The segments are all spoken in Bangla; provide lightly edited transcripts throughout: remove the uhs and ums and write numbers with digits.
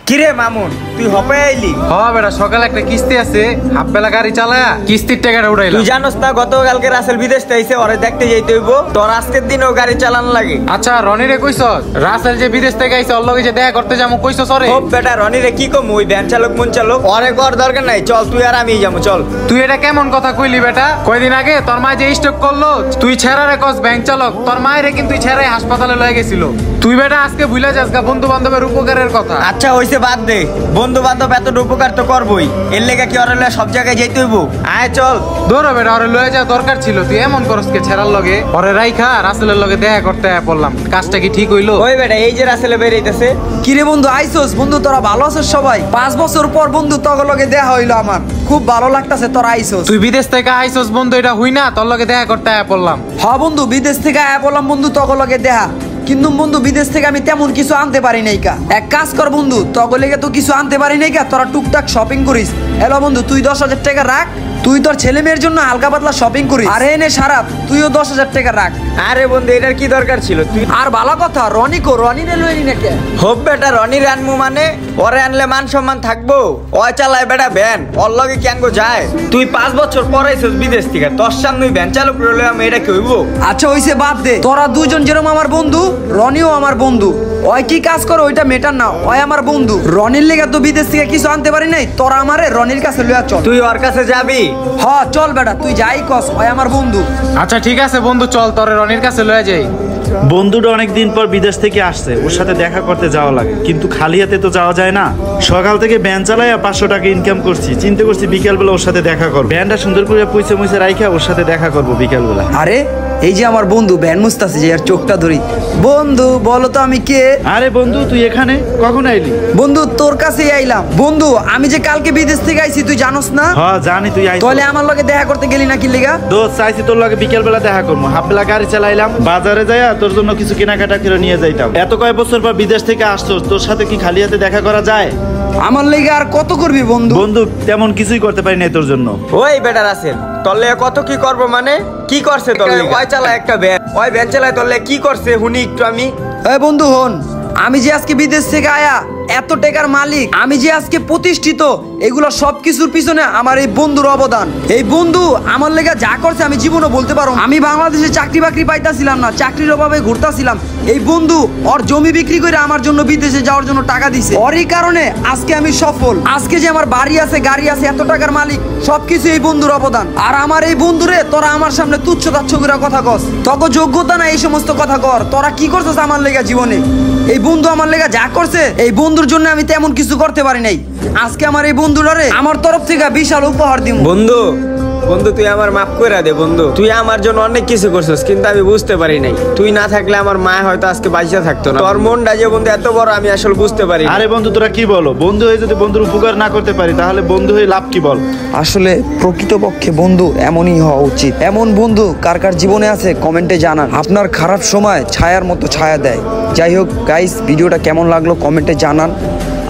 কিরে মামুন তুই হপে আইলি? বেটা সকালে একটা কিস্তি আছে, হাফ বেলা গাড়ি চালায়া কিস্তির টাকাটা উঠাইলাম। তুই জানোস না গতকালকে রাসেল বিদেশ থেকে ওরে দেখতে যাইতে হইব, তোর আজকের দিনও গাড়ি চালান লাগে। আচ্ছা রনিরে কইছস রাসেল যে বিদেশ থেকে আইছে ওর লগে যে দেখা করতে যাবো কইছস? ওরে ও বেটা রনিরে কি কম, ওই ভ্যান চালক মন চালক ওরে কর দরকার নাই, চল তুই আর আমি যাবো চল। তুই এটা কেমন কথা কইলি বেটা? কয়দিন আগে তোর মা যে স্ট্রোক করলো তুই ছেড়ারে কস ব্যাংক চালক, তোর মায়েরে কিন্তু ছেড়াই হাসপাতালে লয়ে গেছিল। তুই বেটা আজকে ভুলে যাস গা বন্ধু বান্ধবের উপকারের কথা। আচ্ছা হইছে বাদ দে, বন্ধু বান্ধব এত উপকার তো করবই, এর লেগে কি ওরে লয়ে সব জায়গায় যাইতে হইব? আয় চল। ধরো বেটা ওরে লয়ে যাওয়া দরকার ছিল, তুই এমন করস কে ছেড়ার লগে? ওরে রাইখা রাসেলের লগে দেখা করতে পড়লাম, কাজটা কি ঠিক হইলো? ওই বেটা এই যে রাসেলে বেরিয়েছে। কিরে বন্ধু আইসোস? বন্ধু তোরা ভালো আছিস সবাই? 5 বছর পর বন্ধু তোর লগে দেখা হইলো, আমার খুব ভালো লাগতাছে তোরা আইসোস। তুই বিদেশ থেকে আইসোস বন্ধু, এটা হই না তোর লগে দেখা করতে পড়লাম। হ্যাঁ বন্ধু বিদেশ থেকে আয়া বললাম বন্ধু তোর লগে দেখা, কিন্তু বন্ধু বিদেশ থেকে আমি তেমন কিছু আনতে পারি নাই কা। এক কাজ কর বন্ধু, তোর লেগে তো কিছু আনতে পারি নাই কা, তোরা টুকটাক শপিং করিস। হ্যালো বন্ধু তুই 10,000 টাকা রাখ, তুই তোর ছেলে মেয়ের জন্য হালকা পাতলা শপিং করিস। আর এনে সারাপ তুইও 10,000 টাকা রাখ। আরে বন্ধু এটার কি দরকার ছিল? তুই আর ভালো কথা রনি কো, রনি রে লইনি নাকি? হোপ বেটা রনির আনমু মানে ওরে আনলে মান সম্মান থাকবো? ওই চালায় বেটা ভ্যান, ওর লগে ক্যাঙ্গো যায়। তুই 5 বছর পর আইছিস বিদেশ থেকে, তোর সামনে ভ্যান চালক রইলে আমি এটা কি হইব? আচ্ছা হইছে বাদ দে, তোরা দুজন যেরকম আমার বন্ধু, রনিও আমার বন্ধু। ওই কি কাজ করো ওইটা মেটার না, ওই আমার বন্ধু। রনির লেগে তো বিদেশ থেকে কিছু আনতে পারি নাই, তোরা আমারে রনির কাছে লইয়া চল। তুই ওর কাছে যাবি? হ্যাঁ চল বেটা, তুই যাই কস, ওই আমার বন্ধু। আচ্ছা ঠিক আছে বন্ধু চল তোরে রনির কাছে লয়ে যাই। বন্ধুটা অনেকদিন পর বিদেশ থেকে আসছে, ওর সাথে দেখা করতে যাওয়া লাগে, কিন্তু খালি হাতে তো যাওয়া যায় না। সকাল থেকে ভ্যান চালাইয়া 500 টাকা ইনকাম করছি, চিন্তা করছি বিকেলবেলা ওর সাথে দেখা করবো। ভ্যানটা সুন্দর করে পুইছে মুইছে রাইখা ওর সাথে দেখা করবো বিকেলবেলা। আরে এই যে আমার বন্ধু ভ্যান মুস্তাছে, যে আর চোখটা ধরি। বন্ধু বলো তো আমি কে? আরে বন্ধু তুই এখানে কখন আইলি? বন্ধু তোর কাছেই আইলাম। বন্ধু আমি যে কালকে বিদেশ থেকে আইছি তুই জানোস না? হ্যাঁ জানি তুই আইছিস। তাহলে আমার লগে দেখা করতে গেলি নাকি লিগা? দোস্ত চাইছি তোর লগে বিকেলবেলা দেখা করবো, হাফবেলা গাড়ি চালাইলাম, বাজারে যাইয়া তোর জন্য কিছু কেনাকাটা করে নিয়ে যাইতাম। এত কয়েক বছর পর বিদেশ থেকে আসছস, তোর সাথে কি খালি হাতে দেখা করা যায়? আমার লেগে আর কত করবি বন্ধু? বন্ধু তেমন কিছুই করতে পারি নাই তোর জন্য। ওই বেটা রাসেল তোর লেগে কত কি করবো মানে? কি করছে তোর লেগে? ওই চালায় একটা ভ্যান, ওই ভ্যান চালায় তোর লেগে কি করছে হুনি একটু আমি। এই বন্ধু হন, আমি যে আজকে বিদেশ থেকে আয়া এত টাকার মালিক, আমি যে আজকে প্রতিষ্ঠিত, এগুলো সবকিছুর পিছনে আমার এই বন্ধুর অবদান। এই বন্ধু আমার লেগে যা করছে আমি জীবনে বলতে পারবো। আমি বাংলাদেশে চাকরি বাকরি পাইতাছিলাম না, চাকরির অভাবে ঘুরতাছিলাম। এই বন্ধু ওর জমি বিক্রি করে আমার জন্য বিদেশে যাওয়ার জন্য টাকা দিছে। ওরই কারণে আজকে আমি সফল। আজকে যে আমার বাড়ি আছে, গাড়ি আছে, এত টাকার মালিক, সবকিছু এই বন্ধুর অবদান। আর আমার এই বন্ধুরে তোরা আমার সামনে তুচ্ছ তাচ্ছ করে কথা কস, তত যোগ্যতা না এই সমস্ত কথা কর। তোরা কি করছিস আমার লেগে জীবনে? এই বন্ধু আমার লেগে যা করছে, এই বন্ধুর জন্য আমি তেমন কিছু করতে পারি নাই। আজকে আমার এই বন্ধুটারে আমার তরফ থেকে বিশাল উপহার দিব। বন্ধু বন্ধু তুই আমার মাফ করে দে বন্ধু, তুই আমার জন্য অনেক কিছু করছিস কিন্তু আমি বুঝতে পারি নাই। তুই না থাকলে আমার মা হয়তো আজকে বাইচা থাকতো না। তোর মনটা যে বন্ধু এত বড় আমি আসলে বুঝতে পারি। আরে বন্ধু তোরা কি বলো? বন্ধু হয়ে যদি বন্ধুর উপকার না করতে পারি তাহলে বন্ধু হয়ে লাভ কি বল? আসলে প্রকৃতপক্ষে বন্ধু এমনই হওয়া উচিত। এমন বন্ধু কার কার জীবনে আছে কমেন্টে জানান। আপনার খারাপ সময় ছায়ার মতো ছায়া দেয়। যাই হোক গাইস, ভিডিওটা কেমন লাগলো কমেন্টে জানান,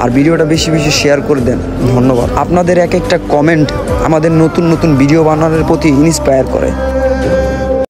আর ভিডিওটা বেশি বেশি শেয়ার করে দেন। ধন্যবাদ। আপনাদের এক একটা কমেন্ট আমাদের নতুন নতুন ভিডিও বানানোর প্রতি ইন্সপায়ার করে।